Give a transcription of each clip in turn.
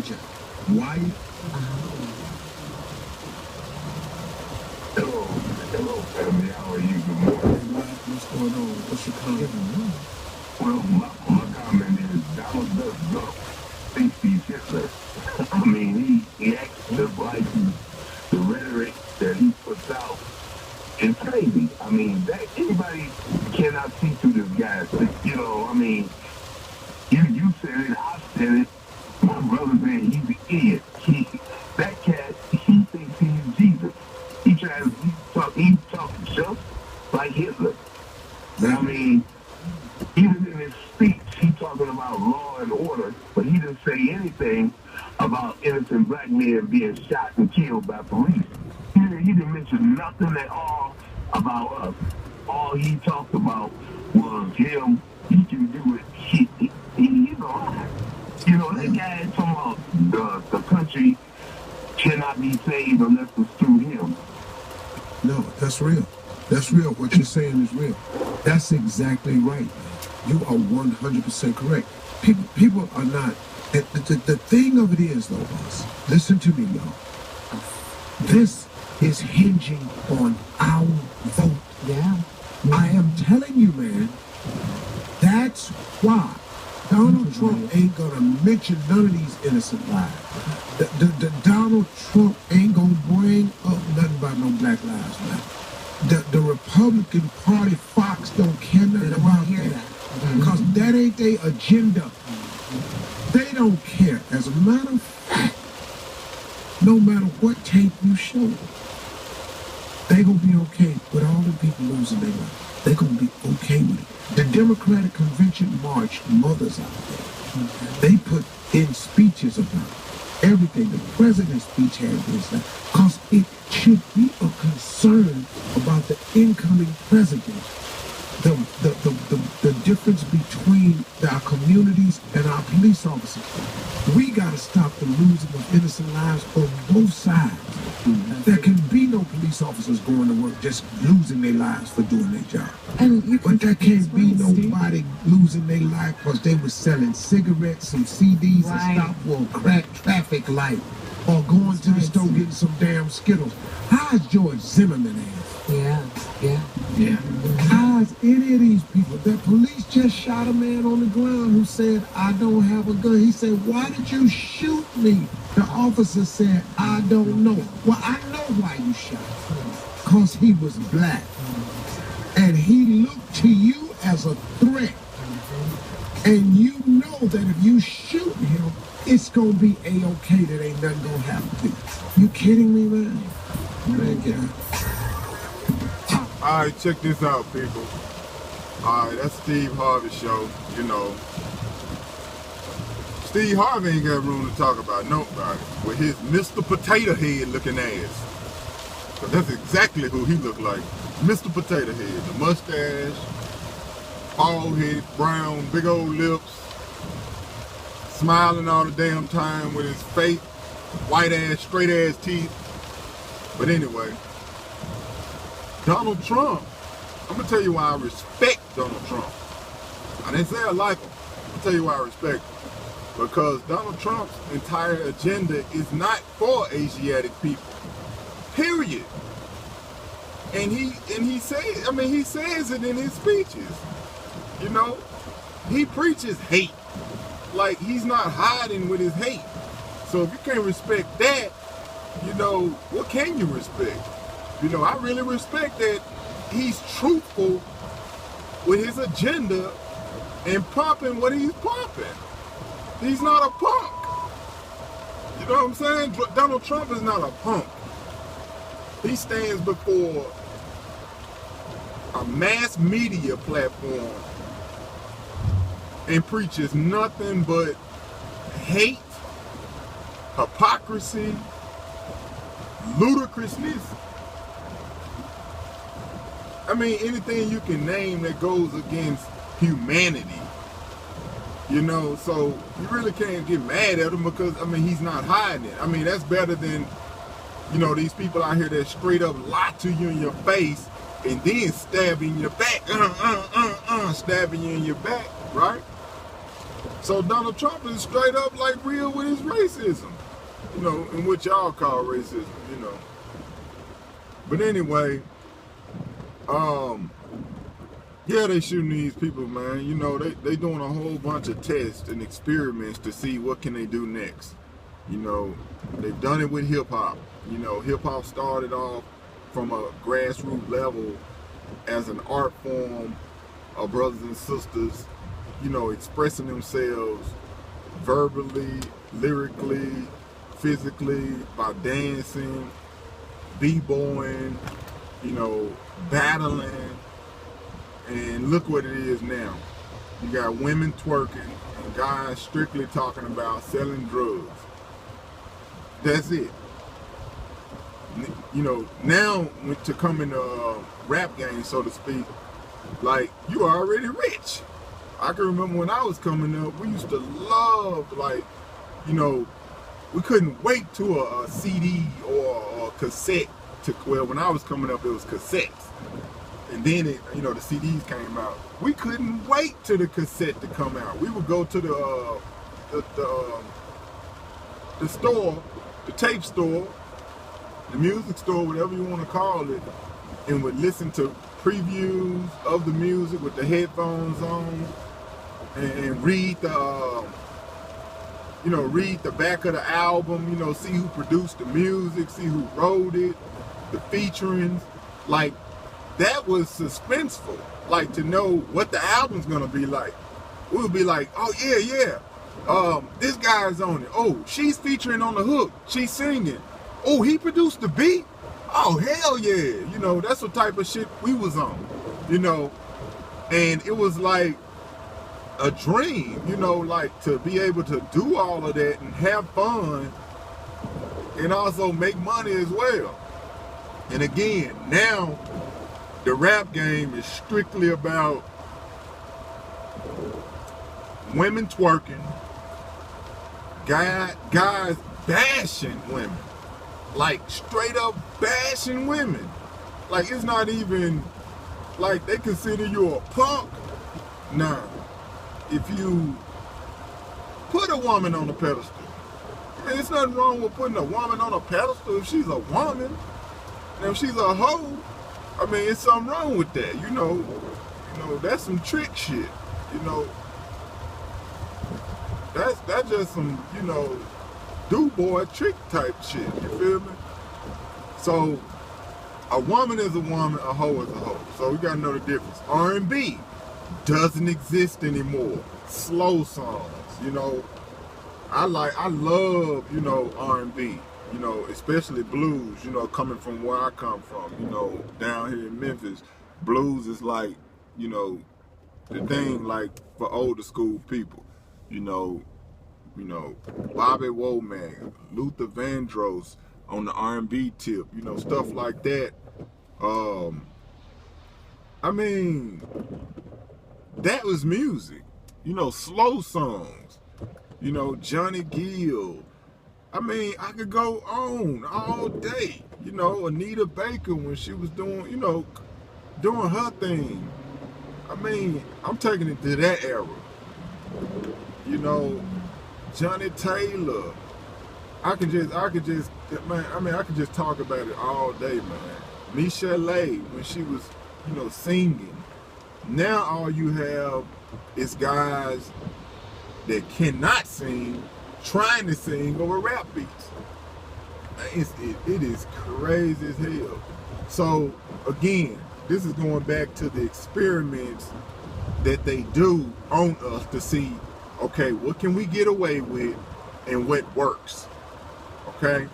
Georgia. White. Hello, family. How are you? Good morning. What's going on? What's your comment? Well, my comment is Donald Trump thinks he's Hitler. I mean, he acts just like the rhetoric that he puts out is crazy. I mean, that anybody cannot see through this guy. You know, I mean, you said it, I said it. My brother said he's an idiot. That cat, he thinks he's Jesus. He talks just like Hitler. But I mean, even in his speech, he's talking about law and order, but he didn't say anything about innocent black men being shot and killed by police. He didn't mention nothing at all about us. All he talked about was him. He can do it. He's a liar. You know, that guy is talking about the country cannot be saved unless it's through him. No, that's real. That's real. What you're saying is real. That's exactly right. You are 100% correct. People are not. The thing of it is, though, boss, listen to me, y'all. This is hinging on our vote. Yeah. I am telling you, man, that's why Donald Trump ain't gonna mention none of these innocent lives. The Donald Trump ain't gonna bring up nothing about no Black Lives Matter. The Republican Party Fox don't care nothing about that. Because that ain't their agenda. They don't care. As a matter of fact, no matter what tape you show, they gonna be okay with all the people losing their life. They're gonna be okay with it. The Democratic Convention marched mothers out there. They put in speeches about everything. The president's speech had this, because it should be a concern about the incoming president. The difference between our communities and our police officers. We got to stop the losing of innocent lives on both sides. There can be no police officers going to work just losing their lives for doing their job. But there can't be nobody losing their life because they were selling cigarettes, some CDs, and stop for a crack traffic light, or going to the store getting some damn Skittles. How's George Zimmerman ass? Yeah. How's any of these people? The police just shot a man on the ground who said, I don't have a gun. He said, why did you shoot me? The officer said, I don't know. Well, I know why you shot him. Because he was black. And he looked to you as a threat. And you know that if you shoot him, it's going to be A-okay, that ain't nothing going to happen to you. You kidding me, man? Man, all right, check this out, people. All right, that's Steve Harvey's show. You know, Steve Harvey ain't got room to talk about nobody with his Mr. Potato Head looking ass. So that's exactly who he looked like. Mr. Potato Head, the mustache, bald head, brown, big old lips, smiling all the damn time with his fake white ass, straight ass teeth. But anyway, Donald Trump, I'm gonna tell you why I respect Donald Trump. I didn't say I like him. I'm gonna tell you why I respect him. Because Donald Trump's entire agenda is not for Asiatic people. Period. And he says, I mean, he says it in his speeches. You know, he preaches hate. Like, he's not hiding with his hate. So if you can't respect that, you know, what can you respect? You know, I really respect that he's truthful with his agenda and pumping what he's pumping. He's not a punk. You know what I'm saying? Donald Trump is not a punk. He stands before a mass media platform and preaches nothing but hate, hypocrisy, ludicrousness. I mean, anything you can name that goes against humanity. You know, so you really can't get mad at him because, I mean, he's not hiding it. I mean, that's better than, you know, these people out here that straight up lie to you in your face and then stab you in your back, stabbing you in your back, right? So Donald Trump is straight up like real with his racism, you know, and what y'all call racism, you know. But anyway, yeah, they shooting these people, man. You know, they doing a whole bunch of tests and experiments to see what can they do next. You know, they've done it with hip hop. You know, hip hop started off from a grassroots level as an art form of brothers and sisters, you know, expressing themselves verbally, lyrically, physically, by dancing, b-boying, you know, battling. And look what it is now. You got women twerking and guys strictly talking about selling drugs. That's it. You know, now to come in the rap game, so to speak, like, you are already rich. I can remember when I was coming up, we used to love, like, you know, we couldn't wait to a CD or a cassette to, well, when I was coming up, it was cassettes. And then, it, you know, the CDs came out. We couldn't wait till the cassette to come out. We would go to the store, the tape store, the music store, whatever you want to call it, and would listen to previews of the music with the headphones on, and read the, you know, read the back of the album, you know, see who produced the music, see who wrote it, the featurings. Like, that was suspenseful, like, to know what the album's gonna be like. We would be like, oh yeah, this guy's on it. Oh, she's featuring on the hook. She's singing. Oh, he produced the beat. Oh, hell yeah. You know, that's what type of shit we was on, you know. And it was like a dream, you know, like, to be able to do all of that and have fun and also make money as well. And again, now the rap game is strictly about women twerking, guys bashing women, like straight up bashing women. Like, it's not even like they consider you a punk. Nah, if you put a woman on a pedestal, and there's nothing wrong with putting a woman on a pedestal if she's a woman. Now, if she's a hoe, I mean, it's something wrong with that, you know, that's some trick shit, you know, that's just some, you know, do-boy trick type shit, you feel me? So, a woman is a woman, a hoe is a hoe, so we gotta know the difference. R&B doesn't exist anymore. Slow songs, you know, I love, you know, R&B. You know, especially blues, you know, coming from where I come from, you know, down here in Memphis, blues is like, you know, the thing, like, for older school people, you know, Bobby Womack, Luther Vandross on the R&B tip, you know, stuff like that. I mean, that was music, you know, slow songs, you know, Johnny Gill. I mean, I could go on all day. You know, Anita Baker when she was doing, you know, doing her thing. I mean, I'm taking it to that era. You know, Johnny Taylor. I could just, man, I mean, I could just talk about it all day, man. Michelle when she was, you know, singing. Now all you have is guys that cannot sing, trying to sing over rap beats. It is crazy as hell. So again, this is going back to the experiments that they do on us to see, okay, what can we get away with and what works. Okay?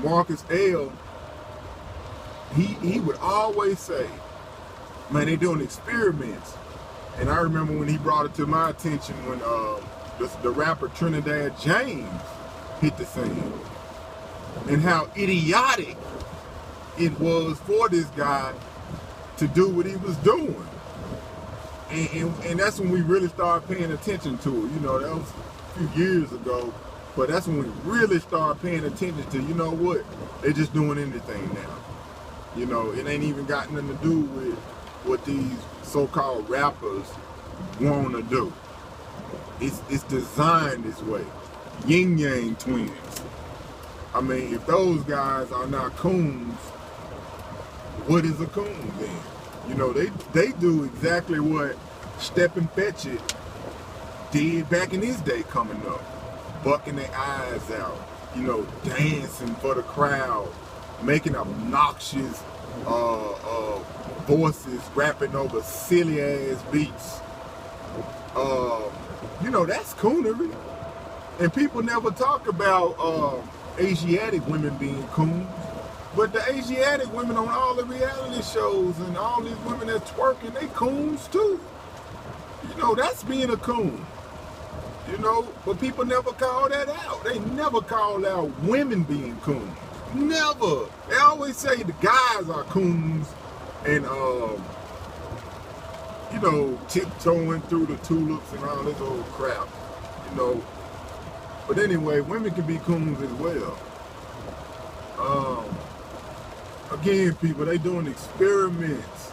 Marcus L, he would always say, man, they doing experiments. And I remember when he brought it to my attention when the rapper Trinidad James hit the scene, and how idiotic it was for this guy to do what he was doing. And that's when we really started paying attention to it. You know, that was a few years ago, but that's when we really started paying attention to, you know what, they're just doing anything now. You know, it ain't even got nothing to do with what these so-called rappers want to do. It's designed this way. Yin Yang twins. I mean, if those guys are not coons, what is a coon then? You know, they do exactly what Step and Fetch It did back in his day coming up. Bucking their eyes out, you know, dancing for the crowd, making obnoxious voices, rapping over silly ass beats. You know, that's coonery. And people never talk about Asiatic women being coons. But the Asiatic women on all the reality shows and all these women that twerking, they coons too. You know, that's being a coon. You know, but people never call that out. They never call out women being coons. Never. They always say the guys are coons and, you know, tiptoeing through the tulips and all this old crap. You know. But anyway, women can be coons as well. Again, people, they doing experiments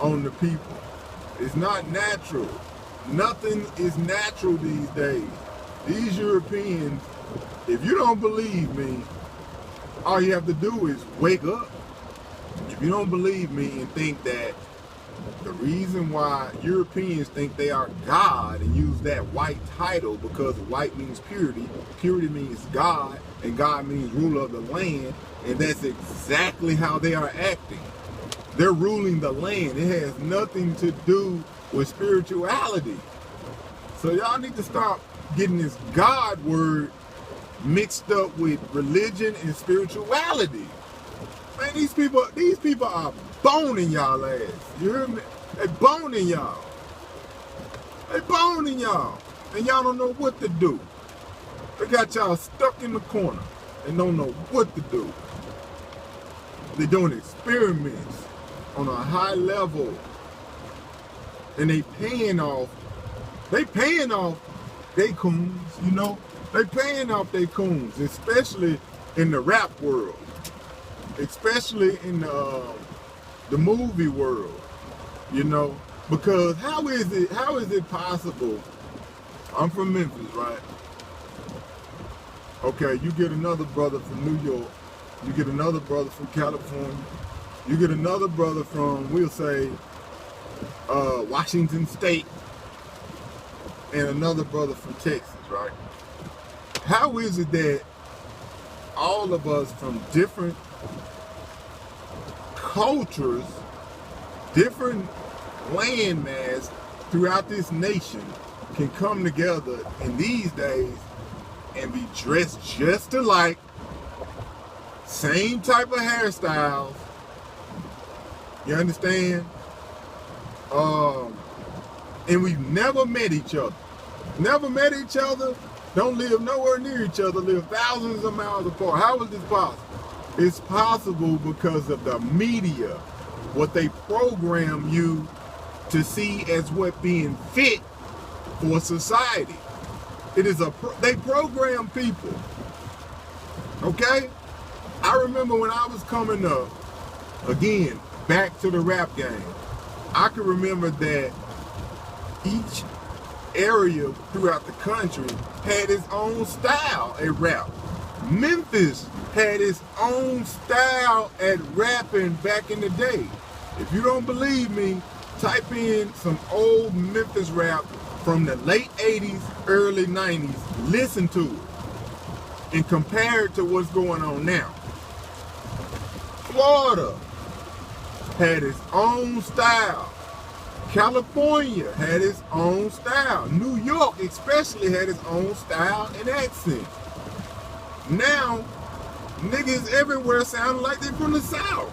on the people. It's not natural. Nothing is natural these days. These Europeans, if you don't believe me, all you have to do is wake up. If you don't believe me and think that the reason why Europeans think they are God and use that white title because white means purity, purity means God, and God means ruler of the land, and that's exactly how they are acting. They're ruling the land. It has nothing to do with spirituality. So y'all need to stop getting this God word mixed up with religion and spirituality. Man, these people are boning y'all ass. You hear me? They boning y'all. They boning y'all. And y'all don't know what to do. They got y'all stuck in the corner and don't know what to do. They're doing experiments on a high level. And they paying off they coons, you know. They paying off they coons, especially in the rap world. Especially in the movie world, you know, because how is it possible? I'm from Memphis, right? Okay, you get another brother from New York, you get another brother from California, you get another brother from, we'll say, Washington State, and another brother from Texas, right? How is it that all of us from different cultures, different landmass throughout this nation can come together in these days and be dressed just alike, same type of hairstyles, you understand? And we've never met each other. Never met each other, don't live nowhere near each other, live thousands of miles apart. How is this possible? It's possible because of the media, what they program you to see as what being fit for society. It is they program people, okay? I remember when I was coming up, again, back to the rap game, I can remember that each area throughout the country had its own style at rap. Memphis had its own style at rapping back in the day. If you don't believe me, type in some old Memphis rap from the late 80s, early 90s, listen to it, and compare it to what's going on now. Florida had its own style. California had its own style. New York especially had its own style and accent. Now, niggas everywhere sound like they're from the South.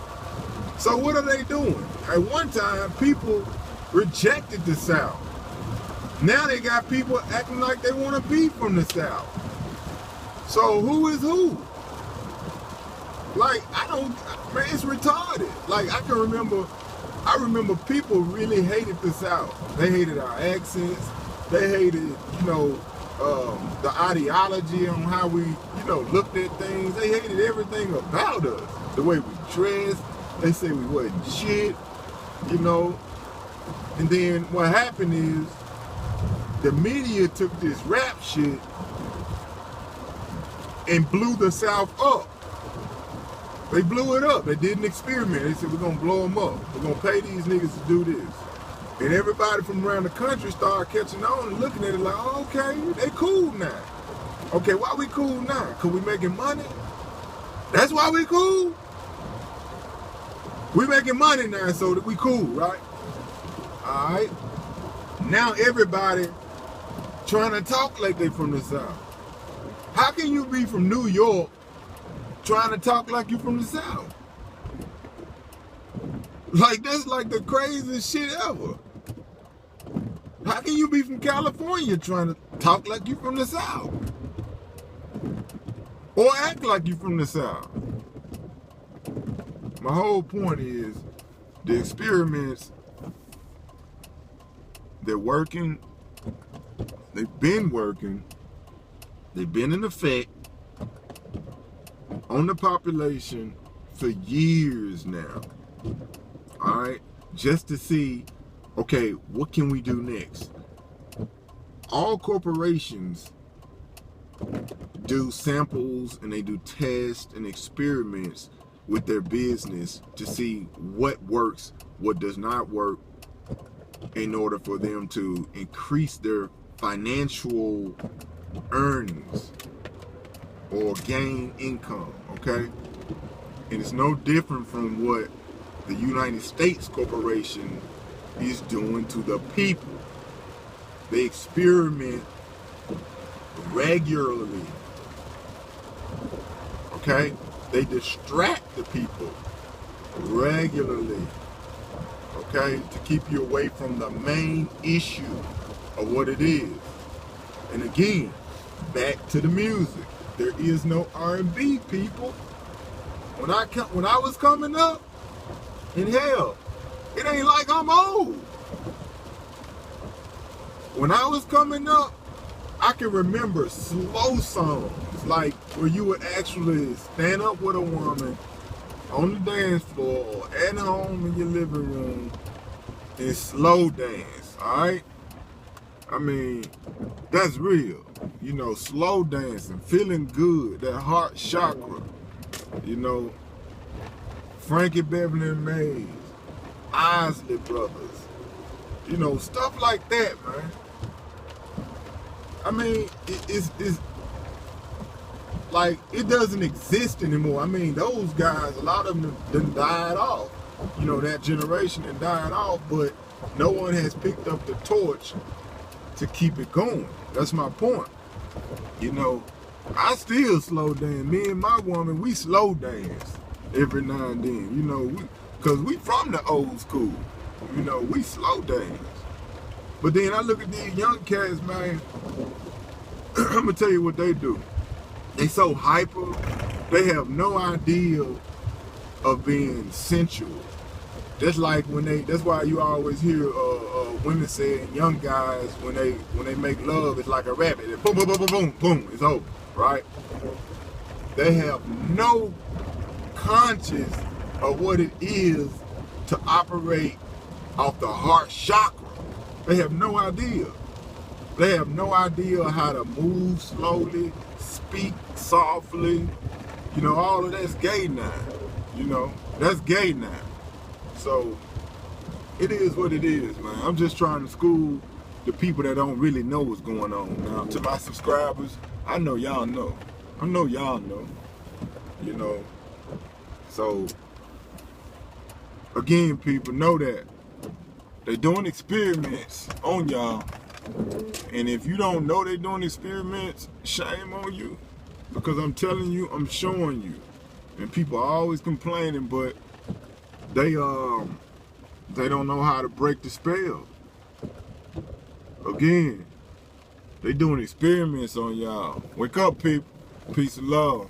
So what are they doing? At one time, people rejected the South. Now they got people acting like they want to be from the South. So who is who? Like, man, it's retarded. Like, I remember people really hated the South. They hated our accents. They hated, you know, the ideology on how we, you know, looked at things. They hated everything about us. The way we dressed. They say we wasn't shit, you know. And then what happened is the media took this rap shit and blew the South up. They blew it up. They did an experiment. They said, we're going to blow them up. We're going to pay these niggas to do this. And everybody from around the country started catching on and looking at it like, oh, okay, they cool now. Okay, why we cool now? Because we making money? That's why we cool? We making money now, so that we cool, right? All right. Now everybody trying to talk like they from the South. How can you be from New York trying to talk like you from the South? Like, that's like the craziest shit ever. How can you be from California trying to talk like you from the South? Or act like you from the South? My whole point is, the experiments, they're working, they've been working, they've been in effect on the population for years now. All right, just to see, okay, what can we do next? All corporations do samples and they do tests and experiments with their business to see what works, what does not work, in order for them to increase their financial earnings or gain income, okay? And it's no different from what the United States corporation is doing to the people. They experiment regularly, okay? They distract the people regularly, okay, to keep you away from the main issue of what it is. And again, back to the music. There is no R&B, people. When I was coming up, in hell, it ain't like I'm old. When I was coming up, I can remember slow songs, like where you would actually stand up with a woman on the dance floor or at home in your living room and slow dance, all right? I mean, that's real. You know, slow dancing, feeling good, that heart chakra. You know, Frankie Beverly and Mays, Isley Brothers. You know, stuff like that, man. I mean, it's like, it doesn't exist anymore. I mean, those guys, a lot of them done died off. You know, that generation that died off, but no one has picked up the torch to keep it going. That's my point. You know, I still slow dance. Me and my woman, we slow dance every now and then. You know, because we from the old school. You know, we slow dance. But then I look at these young cats, man. I'm gonna tell you what they do. They so hyper. They have no idea of being sensual. That's like when they. That's why you always hear women saying, young guys, when they make love, it's like a rabbit. They boom, boom, boom, boom, boom, boom. It's over, right? They have no conscience of what it is to operate off the heart chakra. They have no idea. They have no idea how to move slowly, speak softly. You know, all of that's gay now. You know, that's gay now. So, it is what it is, man. I'm just trying to school the people that don't really know what's going on. Now, to my subscribers, I know y'all know. I know y'all know. You know. So, again, people, know that they're doing experiments on y'all. And if you don't know they're doing experiments, shame on you. Because I'm telling you, I'm showing you. And people are always complaining, but they don't know how to break the spell. Again, they doing experiments on y'all. Wake up, people. Peace and love.